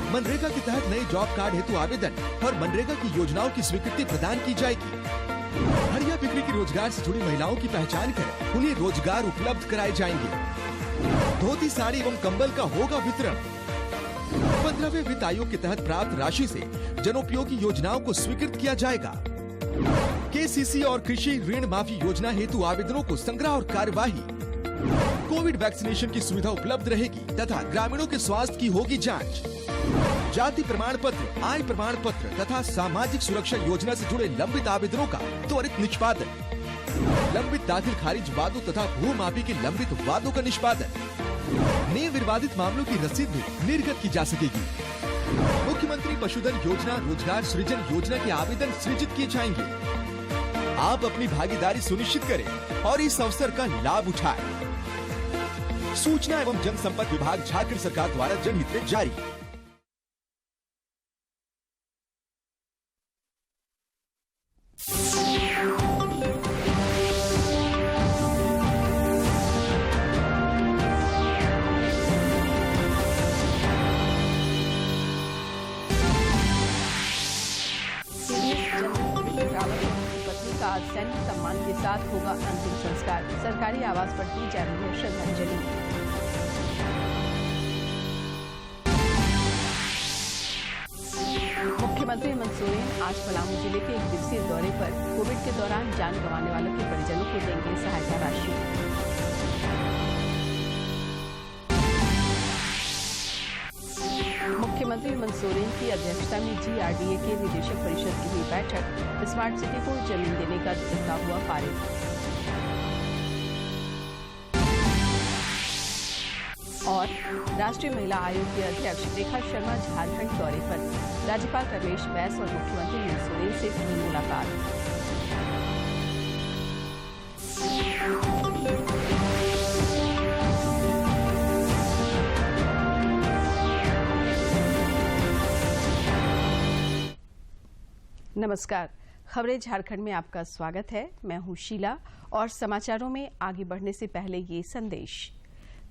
मनरेगा के तहत नए जॉब कार्ड हेतु आवेदन और मनरेगा की योजनाओं की स्वीकृति प्रदान की जाएगी। हरिया बिक्री की रोजगार से जुड़ी महिलाओं की पहचान कर उन्हें रोजगार उपलब्ध कराए जाएंगे। धोती, साड़ी एवं कंबल का होगा वितरण। 15वें वित्त आयोग के तहत प्राप्त राशि से जनोपयोगी योजनाओं को स्वीकृत किया जाएगा। केसीसी और कृषि ऋण माफी योजना हेतु आवेदनों को संग्रह और कार्यवाही। कोविड वैक्सीनेशन की सुविधा उपलब्ध रहेगी तथा ग्रामीणों के स्वास्थ्य की होगी जांच। जाति प्रमाण पत्र, आय प्रमाण पत्र तथा सामाजिक सुरक्षा योजना से जुड़े लंबित आवेदनों का त्वरित निष्पादन। लंबित दाखिल खारिज वादों तथा भूमाफी के लंबित वादों का निष्पादन। नियम विवादित मामलों की रसीद भी निर्गत की जा सकेगी। मुख्यमंत्री पशुधन योजना, रोजगार सृजन योजना के आवेदन सृजित किए जाएंगे। आप अपनी भागीदारी सुनिश्चित करें और इस अवसर का लाभ उठाएं। सूचना एवं जनसंपर्क विभाग, झारखंड सरकार द्वारा जनहित में जारी। आज सैन्य सम्मान के साथ होगा अंतिम संस्कार। सरकारी आवास पर दी जा रही है श्रद्धांजलि। मुख्यमंत्री हेमंत सोरेन आज पलामू जिले के 1 दिवसीय दौरे पर कोविड के दौरान जान गंवाने वालों के परिजनों को देंगे सहायता राशि। मुख्यमंत्री हेमंत सोरेन की अध्यक्षता में जीआरडीए के निदेशक परिषद की हुई बैठक। स्मार्ट सिटी को जमीन देने का प्रस्ताव हुआ पारित। और राष्ट्रीय महिला आयोग के अध्यक्ष रेखा शर्मा झारखंड दौरे पर। राज्यपाल रमेश बैस और मुख्यमंत्री हेमंत सोरेन से की मुलाकात। नमस्कार, खबरें झारखंड में आपका स्वागत है। मैं हूं शीला और समाचारों में आगे बढ़ने से पहले ये संदेश।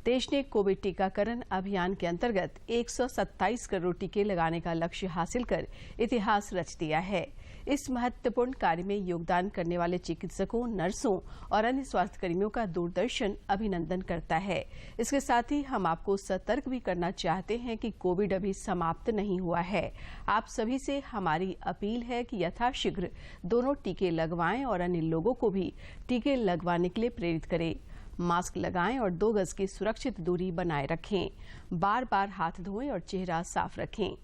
देश ने कोविड टीकाकरण अभियान के अंतर्गत 127 करोड़ टीके लगाने का लक्ष्य हासिल कर इतिहास रच दिया है। इस महत्वपूर्ण कार्य में योगदान करने वाले चिकित्सकों, नर्सों और अन्य स्वास्थ्यकर्मियों का दूरदर्शन अभिनंदन करता है। इसके साथ ही हम आपको सतर्क भी करना चाहते हैं कि कोविड अभी समाप्त नहीं हुआ है। आप सभी से हमारी अपील है कि यथाशीघ्र दोनों टीके लगवाएं और अन्य लोगों को भी टीके लगवाने के लिए प्रेरित करें। मास्क लगाएं और 2 गज की सुरक्षित दूरी बनाए रखें। बार बार हाथ धोएं और चेहरा साफ रखें।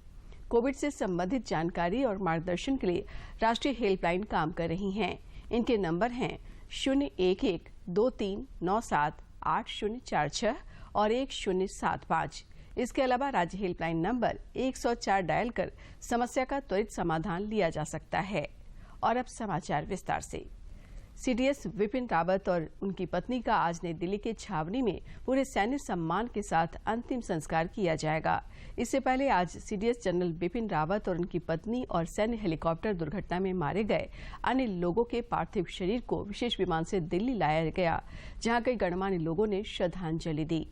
कोविड से संबंधित जानकारी और मार्गदर्शन के लिए राष्ट्रीय हेल्पलाइन काम कर रही हैं। इनके नंबर हैं 011-2397-8046 और 1075। इसके अलावा राज्य हेल्पलाइन नंबर 104 डायल कर समस्या का त्वरित समाधान लिया जा सकता है। और अब समाचार विस्तार से। सीडीएस विपिन रावत और उनकी पत्नी का आज नई दिल्ली के छावनी में पूरे सैन्य सम्मान के साथ अंतिम संस्कार किया जाएगा। इससे पहले आज सीडीएस जनरल बिपिन रावत और उनकी पत्नी और सैन्य हेलीकॉप्टर दुर्घटना में मारे गए अन्य लोगों के पार्थिव शरीर को विशेष विमान से दिल्ली लाया गया, जहां कई गणमान्य लोगों ने श्रद्धांजलि दी।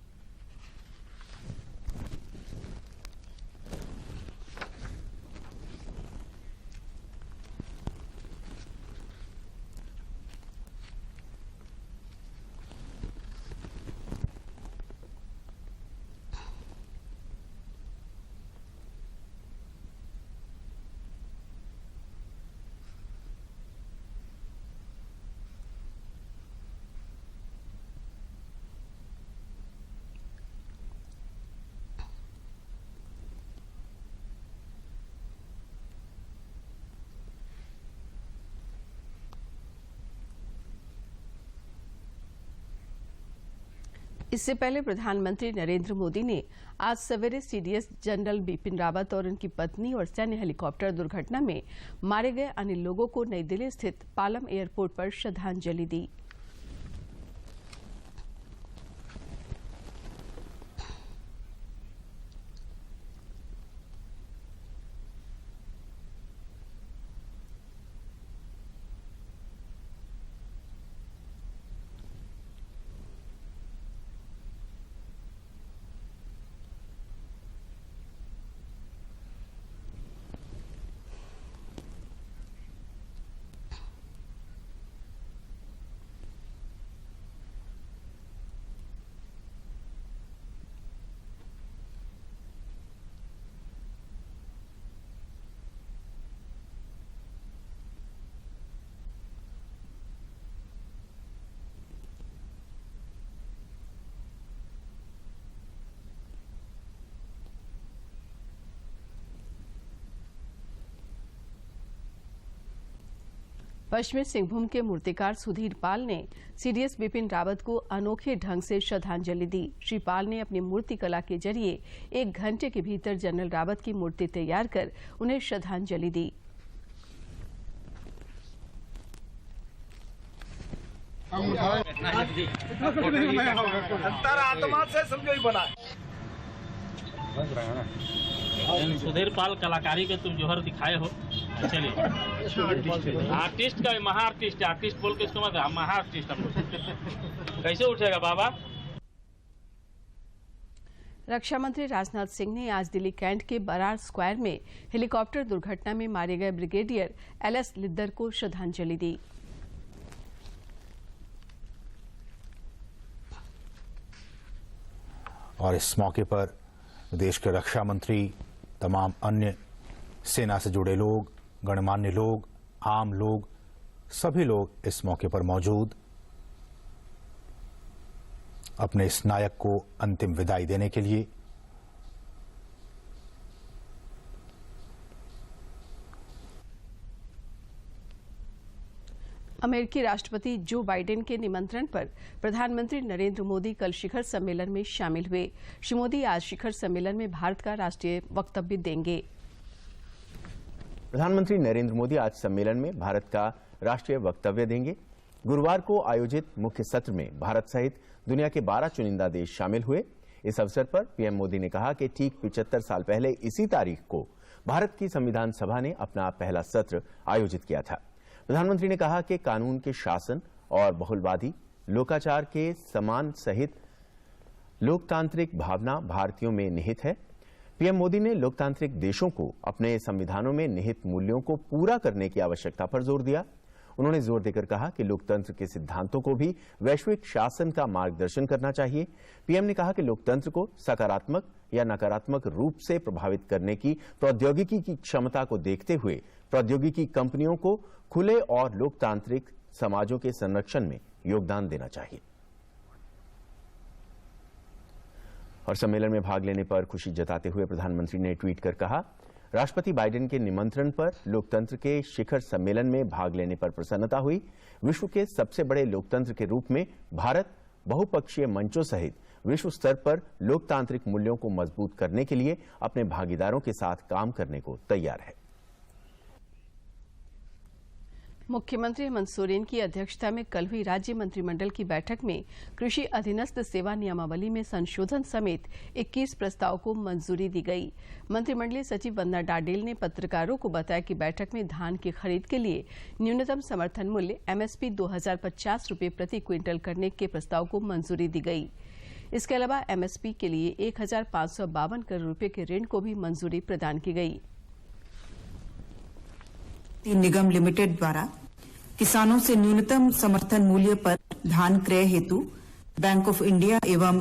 इससे पहले प्रधानमंत्री नरेंद्र मोदी ने आज सवेरे सीडीएस जनरल बिपिन रावत और उनकी पत्नी और सैन्य हेलीकॉप्टर दुर्घटना में मारे गए अन्य लोगों को नई दिल्ली स्थित पालम एयरपोर्ट पर श्रद्धांजलि दी। पश्चिमी सिंहभूम के मूर्तिकार सुधीर पाल ने सीडीएस बिपिन रावत को अनोखे ढंग से श्रद्धांजलि दी। श्री पाल ने अपनी मूर्ति कला के जरिए 1 घंटे के भीतर जनरल रावत की मूर्ति तैयार कर उन्हें श्रद्धांजलि दी। अंतरात्मा से समझो ही बना। सुधीर पाल कलाकारी के तुम जोहर दिखाए हो। चलिए आर्टिस्ट का महा आर्टिस्ट बोल के इसको मत, महा आर्टिस्ट हम लोग कैसे उठेगा बाबा। रक्षा मंत्री राजनाथ सिंह ने आज दिल्ली कैंट के बरार स्क्वायर में हेलीकॉप्टर दुर्घटना में मारे गए ब्रिगेडियर एलएस लिद्दर को श्रद्धांजलि दी। और इस मौके पर देश के रक्षा मंत्री, तमाम अन्य सेना से जुड़े लोग, गणमान्य लोग, आम लोग, सभी लोग इस मौके पर मौजूद अपने इस नायक को अंतिम विदाई देने के लिए। अमेरिकी राष्ट्रपति जो बाइडेन के निमंत्रण पर प्रधानमंत्री नरेंद्र मोदी कल शिखर सम्मेलन में शामिल हुए। श्री मोदी आज शिखर सम्मेलन में भारत का राष्ट्रीय वक्तव्य देंगे। प्रधानमंत्री नरेंद्र मोदी आज सम्मेलन में भारत का राष्ट्रीय वक्तव्य देंगे। गुरुवार को आयोजित मुख्य सत्र में भारत सहित दुनिया के 12 चुनिंदा देश शामिल हुए। इस अवसर पर पीएम मोदी ने कहा कि ठीक 75 साल पहले इसी तारीख को भारत की संविधान सभा ने अपना पहला सत्र आयोजित किया था। प्रधानमंत्री ने कहा कि कानून के शासन और बहुलवादी लोकाचार के सम्मान सहित लोकतांत्रिक भावना भारतीयों में निहित है। पीएम मोदी ने लोकतांत्रिक देशों को अपने संविधानों में निहित मूल्यों को पूरा करने की आवश्यकता पर जोर दिया। उन्होंने जोर देकर कहा कि लोकतंत्र के सिद्धांतों को भी वैश्विक शासन का मार्गदर्शन करना चाहिए। पीएम ने कहा कि लोकतंत्र को सकारात्मक या नकारात्मक रूप से प्रभावित करने की प्रौद्योगिकी की क्षमता को देखते हुए प्रौद्योगिकी कंपनियों को खुले और लोकतांत्रिक समाजों के संरक्षण में योगदान देना चाहिए। और सम्मेलन में भाग लेने पर खुशी जताते हुए प्रधानमंत्री ने ट्वीट कर कहा, राष्ट्रपति बाइडेन के निमंत्रण पर लोकतंत्र के शिखर सम्मेलन में भाग लेने पर प्रसन्नता हुई। विश्व के सबसे बड़े लोकतंत्र के रूप में भारत बहुपक्षीय मंचों सहित विश्व स्तर पर लोकतांत्रिक मूल्यों को मजबूत करने के लिए अपने भागीदारों के साथ काम करने को तैयार है। मुख्यमंत्री हेमंत सोरेन की अध्यक्षता में कल हुई राज्य मंत्रिमंडल की बैठक में कृषि अधीनस्थ सेवा नियमावली में संशोधन समेत 21 प्रस्ताव को मंजूरी दी गई। मंत्रिमंडलीय सचिव वंदना डाडेल ने पत्रकारों को बताया कि बैठक में धान की खरीद के लिए न्यूनतम समर्थन मूल्य एमएसपी 2050 रुपये प्रति क्विंटल करने के प्रस्ताव को मंजूरी दी गई। इसके अलावा एमएसपी के लिए 1552 करोड़ रुपये के ऋण को भी मंजूरी प्रदान की गई। निगम लिमिटेड द्वारा किसानों से न्यूनतम समर्थन मूल्य पर धान क्रय हेतु बैंक ऑफ इंडिया एवं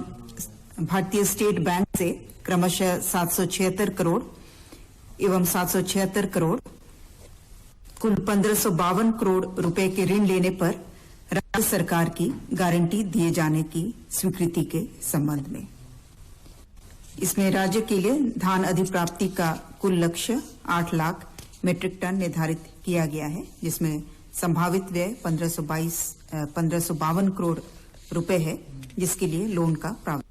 भारतीय स्टेट बैंक से क्रमशः 776 करोड़ एवं 776 करोड़ कुल 1552 करोड़ रुपए के ऋण लेने पर राज्य सरकार की गारंटी दिए जाने की स्वीकृति के संबंध में। इसमें राज्य के लिए धान अधिप्राप्ति का कुल लक्ष्य 8 लाख मीट्रिक टन निर्धारित किया गया है, जिसमें संभावित व्यय 1552 करोड़ रुपए है, जिसके लिए लोन का प्रावधान।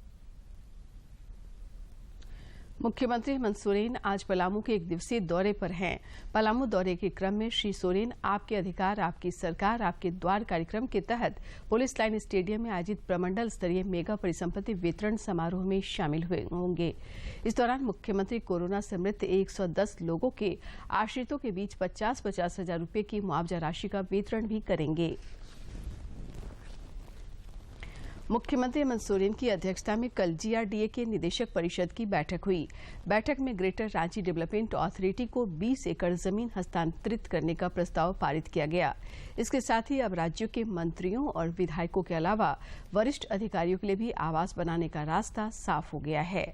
मुख्यमंत्री हेमंत सोरेन आज पलामू के 1 दिवसीय दौरे पर हैं। पलामू दौरे के क्रम में श्री सोरेन आपके अधिकार आपकी सरकार आपके द्वार कार्यक्रम के तहत पुलिस लाइन स्टेडियम में आयोजित प्रमंडल स्तरीय मेगा परिसंपत्ति वितरण समारोह में शामिल होंगे। इस दौरान मुख्यमंत्री कोरोना से मृत 110 लोगों के आश्रितों के बीच 50-50 हजार रुपये की मुआवजा राशि का वितरण भी करेंगे। मुख्यमंत्री हेमंत सोरेन की अध्यक्षता में कल जीआरडीए के निदेशक परिषद की बैठक हुई। बैठक में ग्रेटर रांची डेवलपमेंट अथॉरिटी को 20 एकड़ जमीन हस्तांतरित करने का प्रस्ताव पारित किया गया। इसके साथ ही अब राज्यों के मंत्रियों और विधायकों के अलावा वरिष्ठ अधिकारियों के लिए भी आवास बनाने का रास्ता साफ हो गया है।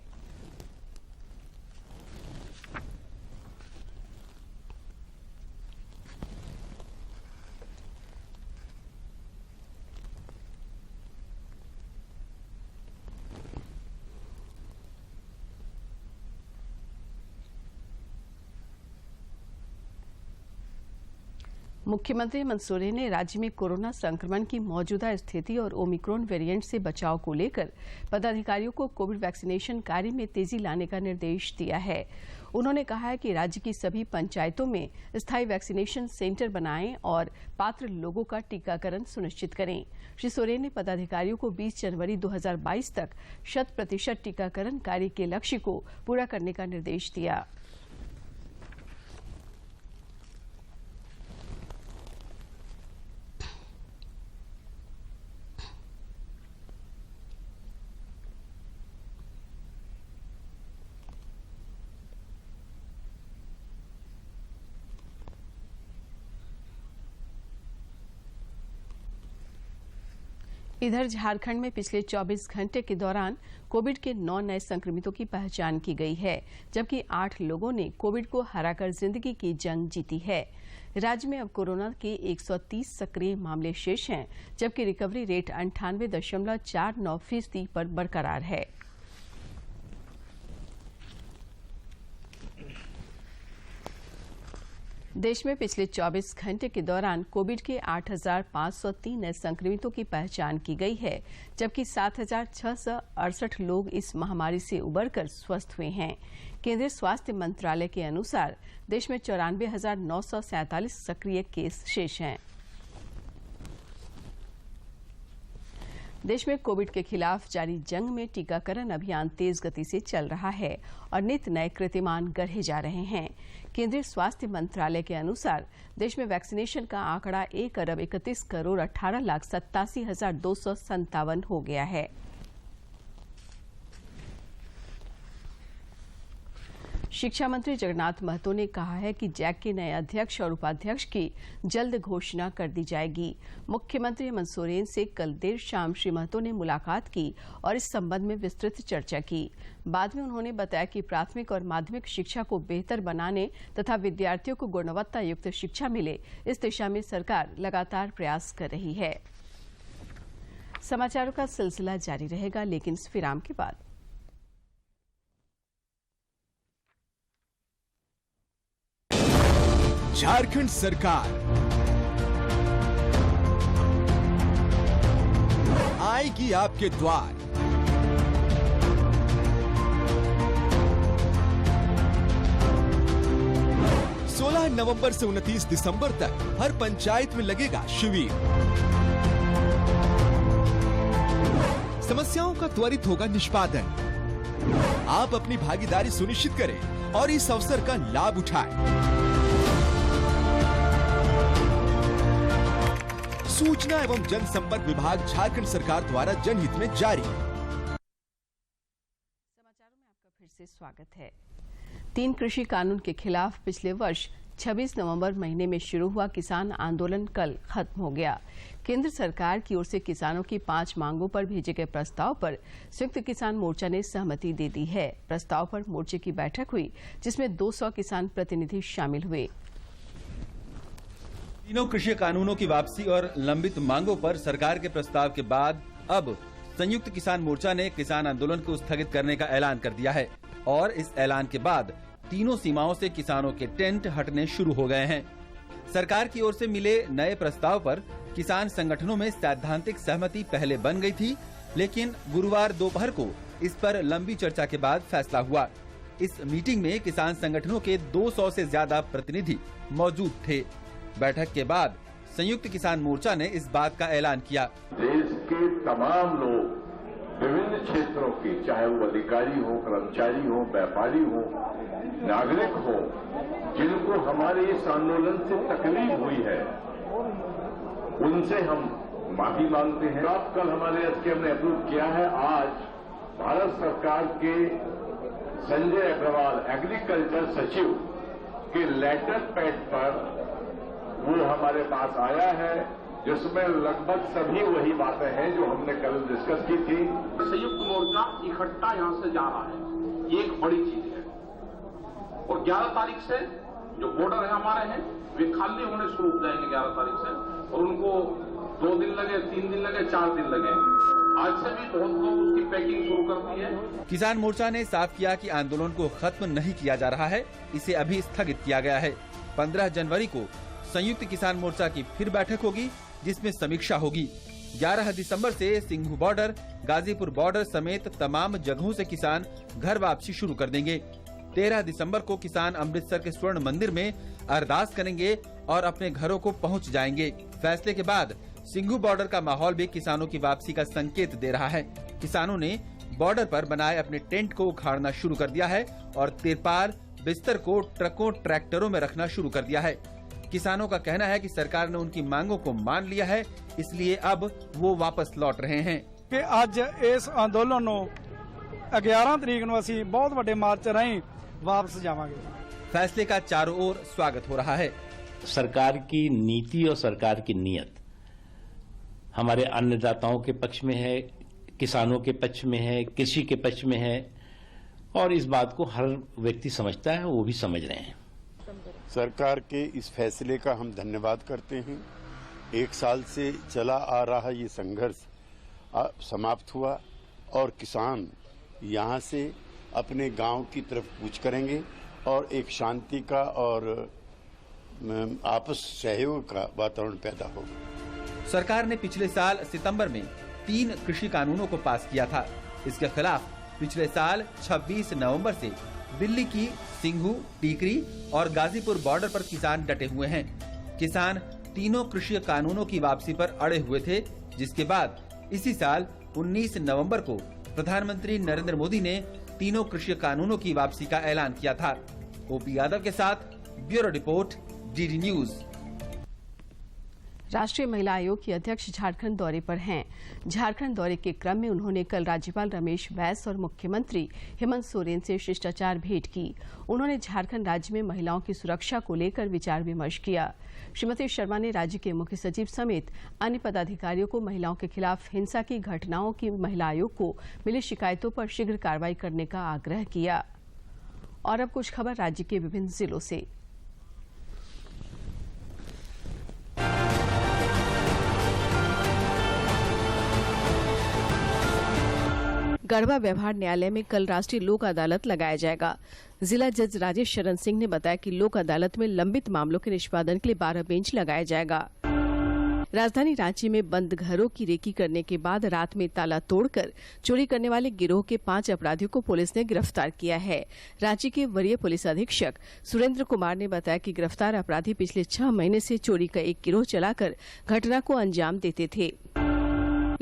मुख्यमंत्री हेमंत सोरेन ने राज्य में कोरोना संक्रमण की मौजूदा स्थिति और ओमिक्रॉन वेरिएंट से बचाव को लेकर पदाधिकारियों को कोविड वैक्सीनेशन कार्य में तेजी लाने का निर्देश दिया है। उन्होंने कहा है कि राज्य की सभी पंचायतों में स्थायी वैक्सीनेशन सेंटर बनाएं और पात्र लोगों का टीकाकरण सुनिश्चित करें। श्री सोरेन ने पदाधिकारियों को 20 जनवरी 2022 तक 100% टीकाकरण कार्य के लक्ष्य को पूरा करने का निर्देश दिया। इधर झारखंड में पिछले 24 घंटे के दौरान कोविड के 9 नए संक्रमितों की पहचान की गई है, जबकि 8 लोगों ने कोविड को हराकर जिंदगी की जंग जीती है। राज्य में अब कोरोना के 130 सक्रिय मामले शेष हैं, जबकि रिकवरी रेट 98.49% पर बरकरार है। देश में पिछले 24 घंटे के दौरान कोविड के 8,503 नए संक्रमितों की पहचान की गई है, जबकि 7,668 लोग इस महामारी से उबरकर स्वस्थ हुए हैं। केंद्रीय स्वास्थ्य मंत्रालय के अनुसार देश में 94,947 सक्रिय केस शेष हैं। देश में कोविड के खिलाफ जारी जंग में टीकाकरण अभियान तेज गति से चल रहा है और नित नए कीर्तिमान गढ़े जा रहे हैं। केंद्रीय स्वास्थ्य मंत्रालय के अनुसार देश में वैक्सीनेशन का आंकड़ा 1,31,18,87,257 हो गया है। शिक्षा मंत्री जगन्नाथ महतो ने कहा है कि जैक के नए अध्यक्ष और उपाध्यक्ष की जल्द घोषणा कर दी जाएगी। मुख्यमंत्री हेमंत सोरेन से कल देर शाम श्री महतो ने मुलाकात की और इस संबंध में विस्तृत चर्चा की। बाद में उन्होंने बताया कि प्राथमिक और माध्यमिक शिक्षा को बेहतर बनाने तथा विद्यार्थियों को गुणवत्ता युक्त शिक्षा मिले, इस दिशा में सरकार लगातार प्रयास कर रही है। समाचारों का सिलसिला जारी रहेगा, लेकिन इस विराम के बाद। झारखंड सरकार आएगी आपके द्वार। नवंबर से 29 दिसंबर तक हर पंचायत में लगेगा शिविर। समस्याओं का त्वरित होगा निष्पादन। आप अपनी भागीदारी सुनिश्चित करें और इस अवसर का लाभ उठाएं। सूचना एवं जनसंपर्क विभाग झारखंड सरकार द्वारा जनहित में जारी। समाचारों में आपका फिर से स्वागत है। 3 कृषि कानून के खिलाफ पिछले वर्ष 26 नवंबर महीने में शुरू हुआ किसान आंदोलन कल खत्म हो गया। केंद्र सरकार की ओर से किसानों की 5 मांगों पर भेजे गए प्रस्ताव पर संयुक्त किसान मोर्चा ने सहमति दे दी है। प्रस्ताव पर मोर्चे की बैठक हुई, जिसमें 200 किसान प्रतिनिधि शामिल हुए। तीनों कृषि कानूनों की वापसी और लंबित मांगों पर सरकार के प्रस्ताव के बाद अब संयुक्त किसान मोर्चा ने किसान आंदोलन को स्थगित करने का ऐलान कर दिया है और इस ऐलान के बाद तीनों सीमाओं से किसानों के टेंट हटने शुरू हो गए हैं। सरकार की ओर से मिले नए प्रस्ताव पर किसान संगठनों में सैद्धांतिक सहमति पहले बन गई थी, लेकिन गुरुवार दोपहर को इस पर लंबी चर्चा के बाद फैसला हुआ। इस मीटिंग में किसान संगठनों के 200 से ज्यादा प्रतिनिधि मौजूद थे। बैठक के बाद संयुक्त किसान मोर्चा ने इस बात का ऐलान किया। देश के तमाम लोग विभिन्न क्षेत्रों के, चाहे वो अधिकारी हो, कर्मचारी हो, व्यापारी हो, नागरिक हो, जिनको हमारे इस आंदोलन से तकलीफ हुई है, उनसे हम माफी मांगते हैं। अब कल हमारे एसकेएम ने अप्रूव किया है। आज भारत सरकार के संजय अग्रवाल एग्रीकल्चर सचिव के लेटर पैड पर वो हमारे पास आया है, जिसमें लगभग सभी वही बातें हैं जो हमने कल डिस्कस की थी। संयुक्त मोर्चा इकट्ठा यहां से जा रहा है, ये एक बड़ी चीज है। और 11 तारीख से जो बॉर्डर है हमारे हैं, वे खाली होने शुरू हो जाएंगे 11 तारीख से, और उनको 2 दिन लगे, 3 दिन लगे, 4 दिन लगे। आज से भी बहुत लोग उसकी पैकिंग शुरू कर दी है। किसान मोर्चा ने साफ किया कि आंदोलन को खत्म नहीं किया जा रहा है, इसे अभी स्थगित किया गया है। 15 जनवरी को संयुक्त किसान मोर्चा की फिर बैठक होगी, जिसमें समीक्षा होगी। 11 दिसंबर से सिंघू बॉर्डर, गाजीपुर बॉर्डर समेत तमाम जगहों से किसान घर वापसी शुरू कर देंगे। 13 दिसंबर को किसान अमृतसर के स्वर्ण मंदिर में अरदास करेंगे और अपने घरों को पहुंच जाएंगे। फैसले के बाद सिंघू बॉर्डर का माहौल भी किसानों की वापसी का संकेत दे रहा है। किसानों ने बॉर्डर पर बनाए अपने टेंट को उखाड़ना शुरू कर दिया है और तिरपाल, बिस्तर को ट्रकों, ट्रैक्टरों में रखना शुरू कर दिया है। किसानों का कहना है कि सरकार ने उनकी मांगों को मान लिया है, इसलिए अब वो वापस लौट रहे हैं। कि आज इस अंदोलन ਨੂੰ 11 तरीक ਨੂੰ ਅਸੀਂ बहुत बड़े मार्च राਹੀਂ वापस जावांगे। फैसले का चारों ओर स्वागत हो रहा है। सरकार की नीति और सरकार की नीयत हमारे अन्नदाताओं के पक्ष में है, किसानों के पक्ष में है, कृषि के पक्ष में है और इस बात को हर व्यक्ति समझता है, वो भी समझ रहे हैं। सरकार के इस फैसले का हम धन्यवाद करते हैं। 1 साल से चला आ रहा ये संघर्ष समाप्त हुआ और किसान यहाँ से अपने गांव की तरफ कूच करेंगे और एक शांति का और आपस सहयोग का वातावरण पैदा होगा। सरकार ने पिछले साल सितंबर में 3 कृषि कानूनों को पास किया था। इसके खिलाफ पिछले साल 26 नवंबर से दिल्ली की सिंघू, टीकरी और गाजीपुर बॉर्डर पर किसान डटे हुए हैं। किसान तीनों कृषि कानूनों की वापसी पर अड़े हुए थे, जिसके बाद इसी साल 19 नवंबर को प्रधानमंत्री नरेंद्र मोदी ने तीनों कृषि कानूनों की वापसी का ऐलान किया था। ओपी यादव के साथ ब्यूरो रिपोर्ट, डीडी न्यूज। राष्ट्रीय महिला आयोग की अध्यक्ष झारखंड दौरे पर हैं। झारखंड दौरे के क्रम में उन्होंने कल राज्यपाल रमेश बैस और मुख्यमंत्री हेमंत सोरेन से शिष्टाचार भेंट की। उन्होंने झारखंड राज्य में महिलाओं की सुरक्षा को लेकर विचार विमर्श किया। श्रीमती शर्मा ने राज्य के मुख्य सचिव समेत अन्य पदाधिकारियों को महिलाओं के खिलाफ हिंसा की घटनाओं की महिला आयोग को मिली शिकायतों पर शीघ्र कार्रवाई करने का आग्रह किया। और अब कुछ खबर राज्य के विभिन्न जिलों से। गढ़वा व्यवहार न्यायालय में कल राष्ट्रीय लोक अदालत लगाया जाएगा। जिला जज राजेश शरण सिंह ने बताया कि लोक अदालत में लंबित मामलों के निष्पादन के लिए 12 बेंच लगाया जाएगा। राजधानी रांची में बंद घरों की रेकी करने के बाद रात में ताला तोड़कर चोरी करने वाले गिरोह के 5 अपराधियों को पुलिस ने गिरफ्तार किया है। रांची के वरीय पुलिस अधीक्षक सुरेंद्र कुमार ने बताया कि गिरफ्तार अपराधी पिछले 6 महीने से चोरी का एक गिरोह चलाकर घटना को अंजाम देते थे।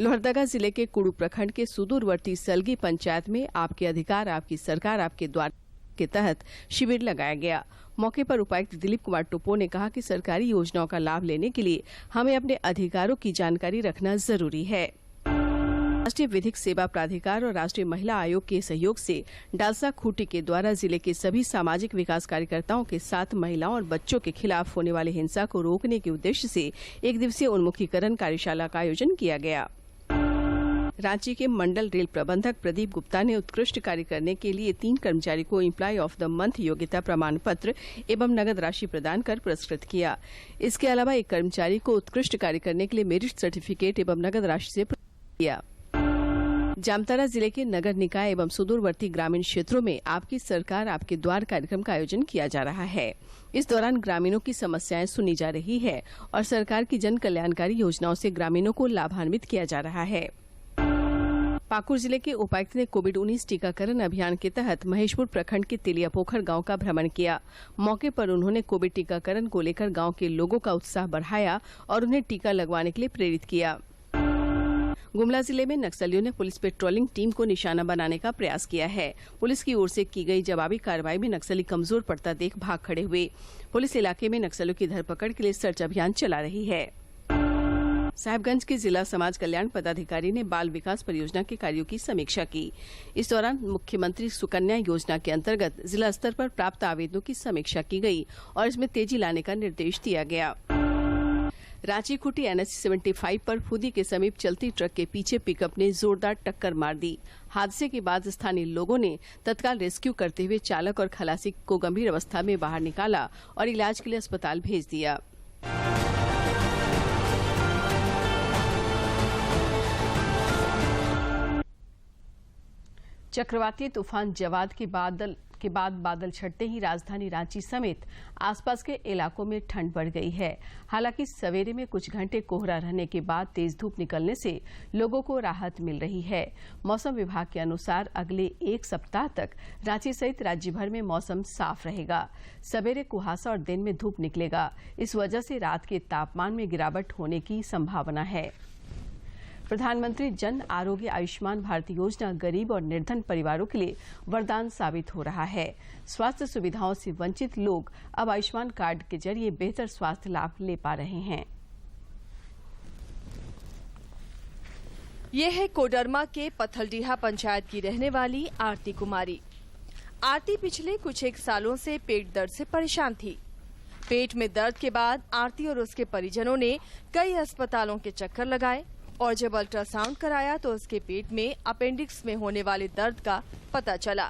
लोहरदगा जिले के कुड़ू प्रखंड के सुदूरवर्ती सलगी पंचायत में आपके अधिकार आपकी सरकार आपके द्वार के तहत शिविर लगाया गया। मौके पर उपायुक्त दिलीप कुमार टोपो ने कहा कि सरकारी योजनाओं का लाभ लेने के लिए हमें अपने अधिकारों की जानकारी रखना जरूरी है। राष्ट्रीय विधिक सेवा प्राधिकार और राष्ट्रीय महिला आयोग के सहयोग से डालसा खूंटी के द्वारा जिले के सभी सामाजिक विकास कार्यकर्ताओं के साथ महिलाओं और बच्चों के खिलाफ होने वाली हिंसा को रोकने के उद्देश्य से 1 दिवसीय उन्मुखीकरण कार्यशाला का आयोजन किया गया। रांची के मंडल रेल प्रबंधक प्रदीप गुप्ता ने उत्कृष्ट कार्य करने के लिए 3 कर्मचारी को एम्प्लॉय ऑफ द मंथ योग्यता प्रमाण पत्र एवं नगद राशि प्रदान कर पुरस्कृत किया। इसके अलावा एक कर्मचारी को उत्कृष्ट कार्य करने के लिए मेरिट सर्टिफिकेट एवं नगद राशि से पुरस्कृत किया। जामताड़ा जिले के नगर निकाय एवं सुदूरवर्ती ग्रामीण क्षेत्रों में आपकी सरकार आपके द्वार कार्यक्रम का आयोजन किया जा रहा है। इस दौरान ग्रामीणों की समस्याएं सुनी जा रही है और सरकार की जन कल्याणकारी योजनाओं से ग्रामीणों को लाभान्वित किया जा रहा है। पाकुड़ जिले के उपायुक्त ने कोविड-19 टीकाकरण अभियान के तहत महेशपुर प्रखंड के तेलियापोखर गांव का भ्रमण किया। मौके पर उन्होंने कोविड टीकाकरण को लेकर गांव के लोगों का उत्साह बढ़ाया और उन्हें टीका लगवाने के लिए प्रेरित किया। गुमला जिले में नक्सलियों ने पुलिस पेट्रोलिंग टीम को निशाना बनाने का प्रयास किया है। पुलिस की ओर से की गई जवाबी कार्रवाई में नक्सली कमजोर पड़ता देख भाग खड़े हुए। पुलिस इलाके में नक्सलियों की धरपकड़ के लिए सर्च अभियान चला रही है। साहिबगंज के जिला समाज कल्याण पदाधिकारी ने बाल विकास परियोजना के कार्यों की समीक्षा की। इस दौरान मुख्यमंत्री सुकन्या योजना के अंतर्गत जिला स्तर पर प्राप्त आवेदनों की समीक्षा की गई और इसमें तेजी लाने का निर्देश दिया गया। रांची खूंटी NH 75 पर फुदी के समीप चलती ट्रक के पीछे पिकअप ने जोरदार टक्कर मार दी। हादसे के बाद स्थानीय लोगों ने तत्काल रेस्क्यू करते हुए चालक और खलासी को गंभीर अवस्था में बाहर निकाला और इलाज के लिए अस्पताल भेज दिया। चक्रवाती तूफान जवाद के बाद बादल छटते ही राजधानी रांची समेत आसपास के इलाकों में ठंड बढ़ गई है। हालांकि सवेरे में कुछ घंटे कोहरा रहने के बाद तेज धूप निकलने से लोगों को राहत मिल रही है। मौसम विभाग के अनुसार अगले एक सप्ताह तक रांची सहित राज्य भर में मौसम साफ रहेगा। सवेरे कुहासा और दिन में धूप निकलेगा। इस वजह से रात के तापमान में गिरावट होने की संभावना है। प्रधानमंत्री जन आरोग्य आयुष्मान भारत योजना गरीब और निर्धन परिवारों के लिए वरदान साबित हो रहा है। स्वास्थ्य सुविधाओं से वंचित लोग अब आयुष्मान कार्ड के जरिए बेहतर स्वास्थ्य लाभ ले पा रहे हैं। ये है कोडरमा के पथलडीहा पंचायत की रहने वाली आरती कुमारी। आरती पिछले कुछ एक सालों से पेट दर्द से परेशान थी। पेट में दर्द के बाद आरती और उसके परिजनों ने कई अस्पतालों के चक्कर लगाए और जब अल्ट्रासाउंड कराया तो उसके पेट में अपेंडिक्स में होने वाले दर्द का पता चला।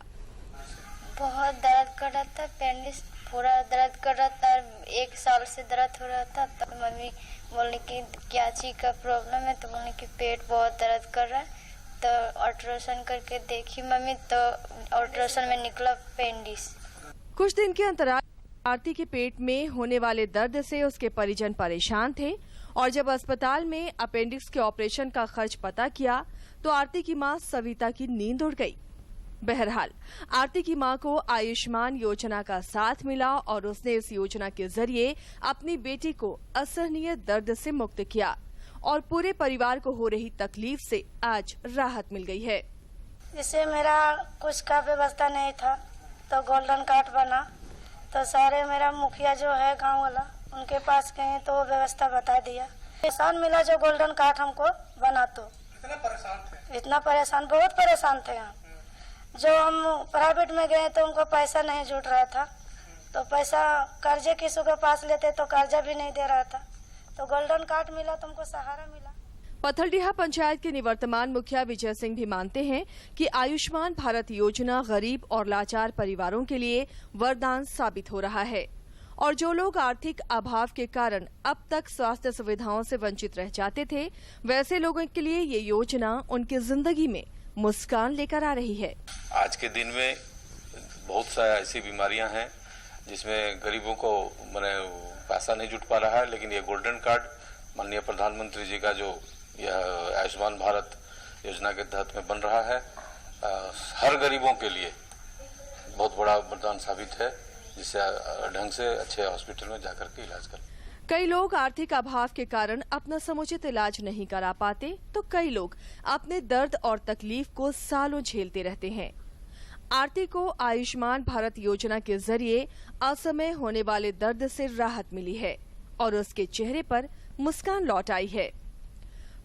बहुत दर्द कर रहा था, अपेंडिक्स पूरा दर्द कर रहा था। 1 साल से दर्द हो रहा था। तो मम्मी बोली कि क्या चीज का प्रॉब्लम है, तो बोली कि पेट बहुत दर्द कर रहा है। तो अल्ट्रासाउंड करके देखी मम्मी, तो अल्ट्रासाउंड में निकला अपेंडिक्स। कुछ दिन के अंतराल आरती के पेट में होने वाले दर्द से उसके परिजन परेशान थे और जब अस्पताल में अपेंडिक्स के ऑपरेशन का खर्च पता किया तो आरती की मां सविता की नींद उड़ गई। बहरहाल आरती की मां को आयुष्मान योजना का साथ मिला और उसने इस योजना के जरिए अपनी बेटी को असहनीय दर्द से मुक्त किया और पूरे परिवार को हो रही तकलीफ से आज राहत मिल गई है। जैसे मेरा कुछ का व्यवस्था नहीं था तो गोल्डन कार्ड बना, तो सारे मेरा मुखिया जो है गांव वाला उनके पास गए तो वो व्यवस्था बता दिया। एहसान मिला जो गोल्डन कार्ड हमको बना। तो इतना परेशान बहुत परेशान थे हम। जो हम प्राइवेट में गए तो उनको पैसा नहीं जुट रहा था, तो पैसा कर्जे किसी के पास लेते तो कर्जा भी नहीं दे रहा था। तो गोल्डन कार्ड मिला तो हमको सहारा मिला। पथलडीहा पंचायत के निवर्तमान मुखिया विजय सिंह भी मानते हैं कि आयुष्मान भारत योजना गरीब और लाचार परिवारों के लिए वरदान साबित हो रहा है और जो लोग आर्थिक अभाव के कारण अब तक स्वास्थ्य सुविधाओं से वंचित रह जाते थे, वैसे लोगों के लिए ये योजना उनकी जिंदगी में मुस्कान लेकर आ रही है। आज के दिन में बहुत सारी ऐसी बीमारियां हैं जिसमें गरीबों को पैसा नहीं जुट पा रहा है, लेकिन ये गोल्डन कार्ड माननीय प्रधानमंत्री जी का जो यह आयुष्मान भारत योजना के तहत में बन रहा है, हर गरीबों के लिए बहुत बड़ा वरदान साबित है, जिससे ढंग से अच्छे हॉस्पिटल में जाकर के इलाज करें। कई लोग आर्थिक अभाव के कारण अपना समुचित इलाज नहीं करा पाते, तो कई लोग अपने दर्द और तकलीफ को सालों झेलते रहते हैं। आरती को आयुष्मान भारत योजना के जरिए असमय होने वाले दर्द से राहत मिली है और उसके चेहरे पर मुस्कान लौट आई है।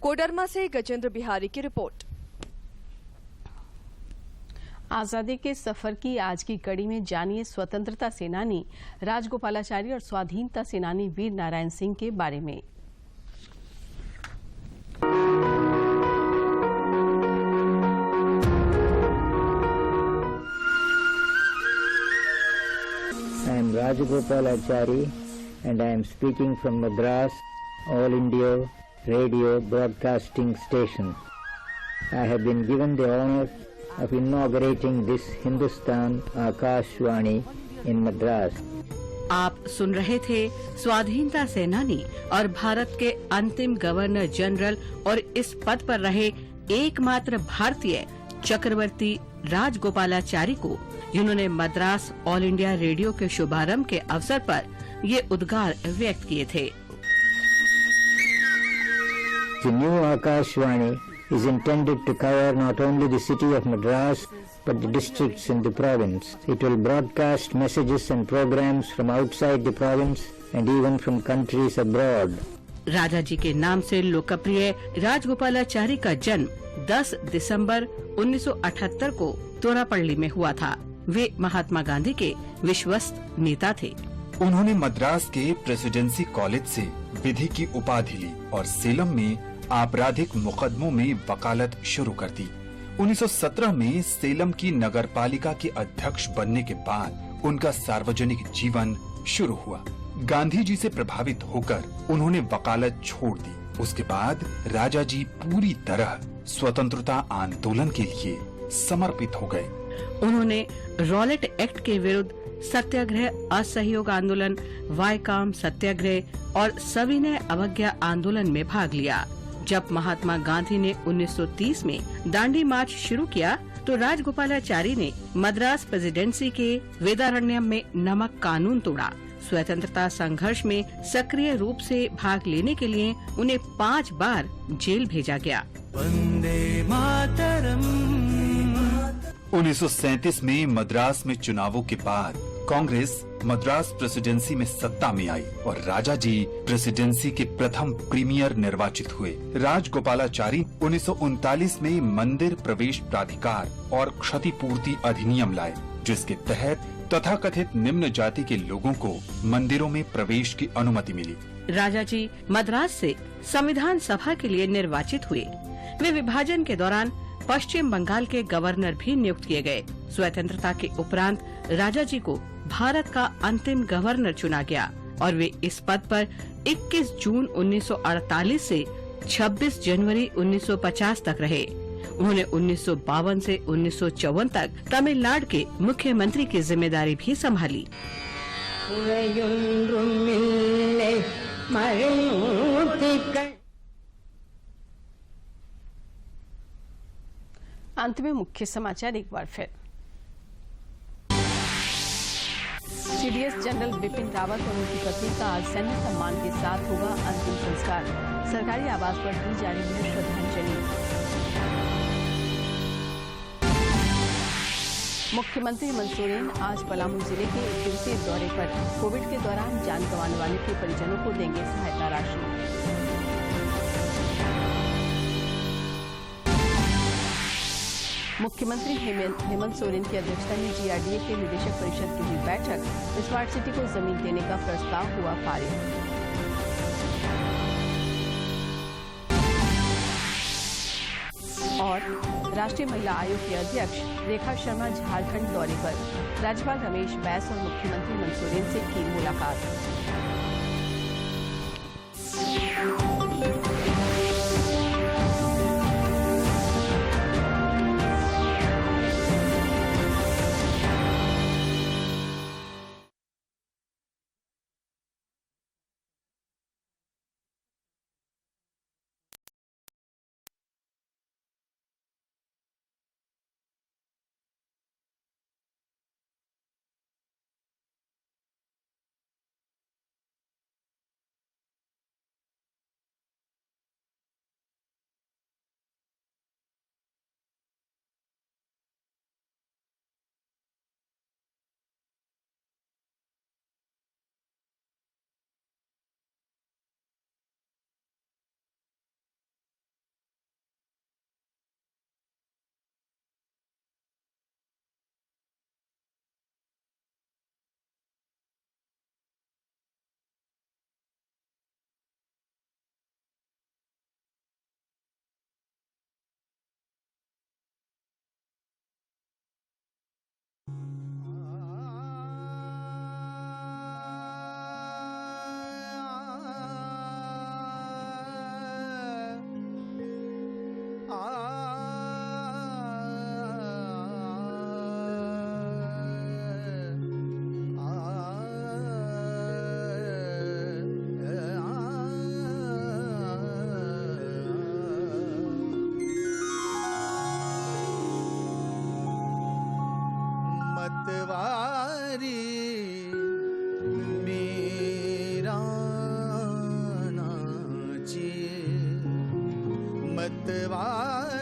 कोडरमा से गजेंद्र बिहारी की रिपोर्ट। आजादी के सफर की आज की कड़ी में जानिए स्वतंत्रता सेनानी राजगोपालाचारी और स्वाधीनता सेनानी वीर नारायण सिंह के बारे में। I am Rajagopalachari and I am speaking from Madras All India Radio Broadcasting Station. I have been given the honor of inaugurating this Hindustan Akashvani in Madras. आप सुन रहे थे स्वाधीनता सेनानी और भारत के अंतिम गवर्नर जनरल और इस पद पर रहे एकमात्र भारतीय चक्रवर्ती राजगोपालाचारी को, जिन्होंने मद्रास ऑल इंडिया रेडियो के शुभारंभ के अवसर पर ये उद्गार व्यक्त किए थे। The new Akashvani is intended to cover not only the city of Madras but the districts in the province. It will broadcast messages and programs from outside the province and even from countries abroad. राजा जी के नाम से लोकप्रिय राजगोपालाचारी का जन्म 10 दिसंबर 1978 को तोरापल्ली में हुआ था। वे महात्मा गांधी के विश्वस्त नेता थे। उन्होंने मद्रास के प्रेसिडेंसी कॉलेज से विधि की उपाधि ली और सेलम में आपराधिक मुकदमों में वकालत शुरू कर दी। 1917 में सेलम की नगरपालिका के अध्यक्ष बनने के बाद उनका सार्वजनिक जीवन शुरू हुआ। गांधी जी से प्रभावित होकर उन्होंने वकालत छोड़ दी। उसके बाद राजा जी पूरी तरह स्वतंत्रता आंदोलन के लिए समर्पित हो गए। उन्होंने रॉलेट एक्ट के विरुद्ध सत्याग्रह, असहयोग आंदोलन, वायकाम सत्याग्रह और सविनय अवज्ञा आंदोलन में भाग लिया। जब महात्मा गांधी ने 1930 में दांडी मार्च शुरू किया तो राजगोपालाचारी ने मद्रास प्रेसिडेंसी के वेदारण्यम में नमक कानून तोड़ा। स्वतंत्रता संघर्ष में सक्रिय रूप से भाग लेने के लिए उन्हें 5 बार जेल भेजा गया। वंदे मातरम। 1937 में मद्रास में चुनावों के बाद कांग्रेस मद्रास प्रेसिडेंसी में सत्ता में आई और राजा जी प्रेसिडेंसी के प्रथम प्रीमियर निर्वाचित हुए। राजगोपालाचारी 1939 में मंदिर प्रवेश प्राधिकार और क्षतिपूर्ति अधिनियम लाए, जिसके तहत तथाकथित निम्न जाति के लोगों को मंदिरों में प्रवेश की अनुमति मिली। राजा जी मद्रास से संविधान सभा के लिए निर्वाचित हुए। वे विभाजन के दौरान पश्चिम बंगाल के गवर्नर भी नियुक्त किए गए। स्वतंत्रता के उपरांत राजा जी को भारत का अंतिम गवर्नर चुना गया और वे इस पद पर 21 जून 1948 से 26 जनवरी 1950 तक रहे। उन्होंने 1952 से 1954 तक तमिलनाडु के मुख्यमंत्री की जिम्मेदारी भी संभाली। अंत में मुख्य समाचार एक बार फिर। सीडीएस जनरल बिपिन रावत और उनकी पत्नी का आज सैन्य सम्मान के साथ होगा अंतिम संस्कार। सरकारी आवास पर दी जा रही है श्रद्धांजलि। मुख्यमंत्री हेमंत सोरेन आज पलामू जिले के 1 दिवसीय दौरे पर कोविड के दौरान जान गंवाने वाले के परिजनों को देंगे सहायता राशि। मुख्यमंत्री हेमंत सोरेन की अध्यक्षता में जीआरडीए के निदेशक परिषद की हुई बैठक। स्मार्ट सिटी को जमीन देने का प्रस्ताव हुआ पारित। और राष्ट्रीय महिला आयोग की अध्यक्ष रेखा शर्मा झारखंड दौरे पर। राज्यपाल रमेश बैस और मुख्यमंत्री हेमंत सोरेन से की मुलाकात। मतवारी